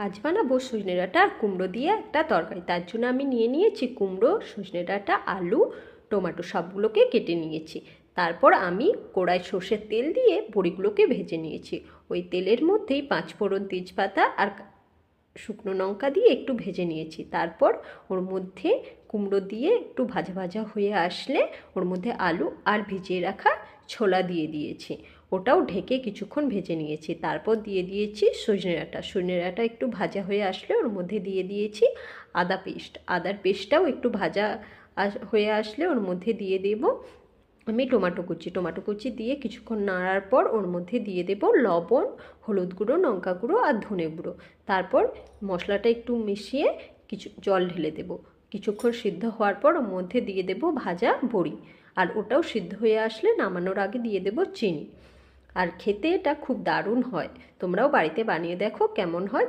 আজ বানাবো সজনে ডাঁটা আর কুমড়ো দিয়ে একটা তরকারি। তার জন্য আমি নিয়ে নিয়েছি কুমড়ো, সজনে ডাঁটা, আলু, টমেটো সবগুলোকে কেটে নিয়েছি। তারপর আমি কড়াই সর্ষের তেল দিয়ে বড়িগুলোকে ভেজে নিয়েছি। ওই তেলের মধ্যেই পাঁচফোড়ন, তেজপাতা আর শুকনো লঙ্কা দিয়ে একটু ভেজে নিয়েছি। তারপর ওর মধ্যে কুমড়ো দিয়ে একটু ভাজা ভাজা হয়ে আসলে ওর মধ্যে আলু আর ভিজিয়ে রাখা ছোলা দিয়ে দিয়েছি। ওটাও ঢেকে কিছুক্ষণ ভেজে নিয়েছি। তারপর দিয়ে দিয়েছি সজনে ডাঁটা। সজনে ডাঁটা একটু ভাজা হয়ে আসলে ওর মধ্যে দিয়ে দিয়েছি আদা পেস্ট। আদার পেস্টটাও একটু ভাজা হয়ে আসলে ওর মধ্যে দিয়ে দেব আমি টমেটো কুচি দিয়ে কিছুক্ষণ নাড়ার পর ওর মধ্যে দিয়ে দেব লবণ, হলুদ গুঁড়ো, লঙ্কা গুঁড়ো আর ধনে গুঁড়ো। তারপর মশলাটা একটু মিশিয়ে কিছু জল ঢেলে দেব। কিছুক্ষণ সিদ্ধ হওয়ার পর ওর মধ্যে দিয়ে দেব ভাজা বড়ি। আর ওটাও সিদ্ধ হয়ে আসলে নামানোর আগে দিয়ে দেব চিনি। আর খেতে এটা খুব দারুণ হয়। তোমরাও বাড়িতে বানিয়ে দেখো কেমন হয়।